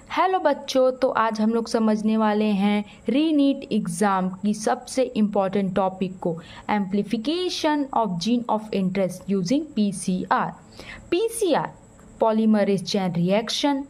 Hello बच्चों, तो आज हम लोग समझने वाले हैं रीनीट एग्ज़ाम की सबसे इम्पॉर्टेंट टॉपिक को, amplification of gene of interest using PCR. PCR polymerase chain reaction,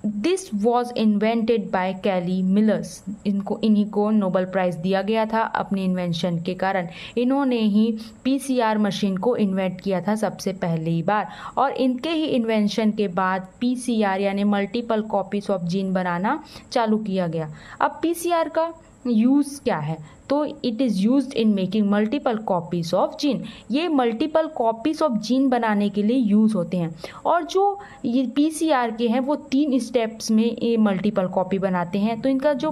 this was invented by Kary Mullis. इन्हीं को नोबेल प्राइज़ दिया गया था अपने इन्वेंशन के कारण। इन्होंने ही पीसीआर मशीन को इन्वेंट किया था सबसे पहली बार, और इनके ही इन्वेंशन के बाद पीसीआर यानी मल्टीपल कॉपीज ऑफ जीन बनाना चालू किया गया। अब पीसीआर का यूज़ क्या है? तो it is used in making multiple copies of gene. ये मल्टीपल कॉपीज़ ऑफ जीन बनाने के लिए यूज़ होते हैं। और जो ये पीसीआर के हैं वो 3 स्टेप्स में ये मल्टीपल कॉपी बनाते हैं। तो इनका जो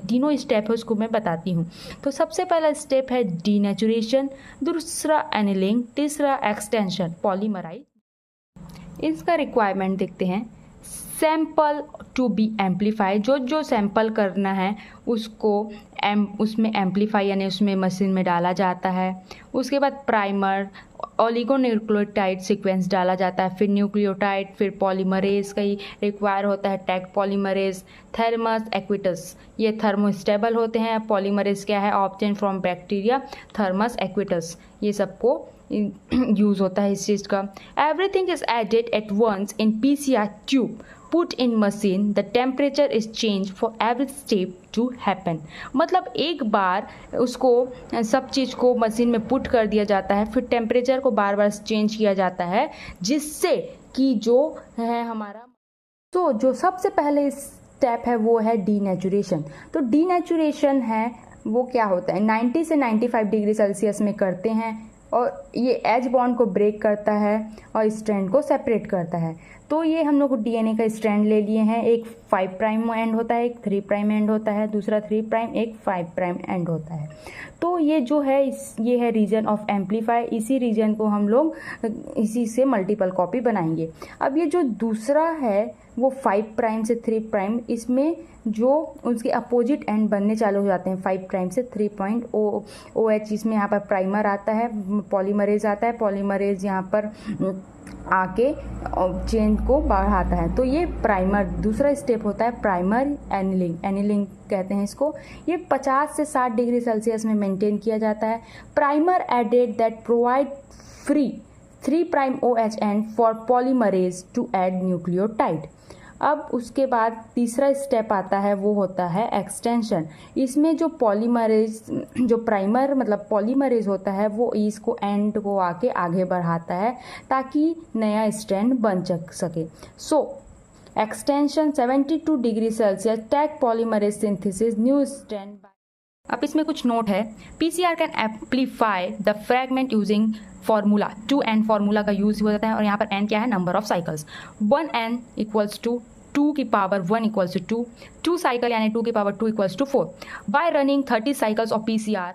तीनों स्टेप है उसको मैं बताती हूँ। तो सबसे पहला स्टेप है डीनेचुरेशन, दूसरा एनिलिंग, तीसरा एक्सटेंशन पॉलीमराइज। इसका रिक्वायरमेंट देखते हैं। सैम्पल टू बी एम्पलीफाई, जो सैम्पल करना है उसको उसमें एम्पलीफाई यानी उसमें मशीन में डाला जाता है। उसके बाद प्राइमर, ओलिगोन्यूक्लियोटाइड सीक्वेंस डाला जाता है, फिर न्यूक्लियोटाइड, फिर पॉलीमरेज का ही रिक्वायर होता है, टैग पॉलीमरेज, थर्मस एक्विटस, ये थर्मोस्टेबल होते हैं। पॉलीमरेज क्या है? Obtain from bacteria, Thermus aquaticus, ये सबको यूज़ होता है इस चीज़ का। Everything is added at once in PCR tube, put in machine, the temperature is change for every step to happen. मतलब एक बार उसको सब चीज़ को मशीन में पुट कर दिया जाता है, फिर टेम्परेचर को बार बार चेंज किया जाता है, जिससे कि जो है हमारा जो सबसे पहले स्टेप है वो है डीनेचुरेशन। तो डीनेचुरेशन है वो क्या होता है? 90 से 95 डिग्री सेल्सियस में करते हैं, और ये एज बॉन्ड को ब्रेक करता है और स्ट्रैंड को सेपरेट करता है। तो ये हम लोग डीएनए का स्ट्रैंड ले लिए हैं। एक 5 प्राइम एंड होता है, एक 3 प्राइम एंड होता है, दूसरा 3 प्राइम, एक 5 प्राइम एंड होता है। तो ये जो है ये है रीजन ऑफ एम्पलीफाई। इसी रीजन को हम लोग इसी से मल्टीपल कॉपी बनाएंगे। अब ये जो दूसरा है वो 5 प्राइम से 3 प्राइम, इसमें जो उसके अपोजिट एंड बनने चालू हो जाते हैं 5 प्राइम से 3 पॉइंट OH, इसमें यहाँ पर प्राइमर आता है, पॉलीमरेज आता है, पॉलीमरेज यहाँ पर आके चेन को बढ़ाता है। तो ये प्राइमर दूसरा स्टेप होता है, प्राइमर एनिलिंग, एनिलिंग कहते हैं इसको। ये 50 से 60 डिग्री सेल्सियस में मेंटेन किया जाता है। Primer added that provide free 3 prime OH and for polymerase to add nucleotide. अब उसके बाद तीसरा स्टेप आता है वो होता है एक्सटेंशन। इसमें जो पॉलीमरेज, जो प्राइमर मतलब पॉलीमरेज होता है वो इसको एंड को आके आगे बढ़ाता है ताकि नया स्ट्रैंड बन सके। So extension 72 degree Celsius, Taq polymerase synthesis, new strand. अब इसमें कुछ नोट है। PCR can amplify the fragment using formula, 2n formula का यूज हो जाता है। और यहाँ पर n क्या है? Number of cycles. 1n equals to 2 की पावर 1 इक्वल्स टू 2 साइकिल यानी 2 की power 2 equals to 4 by running 30 cycles of PCR.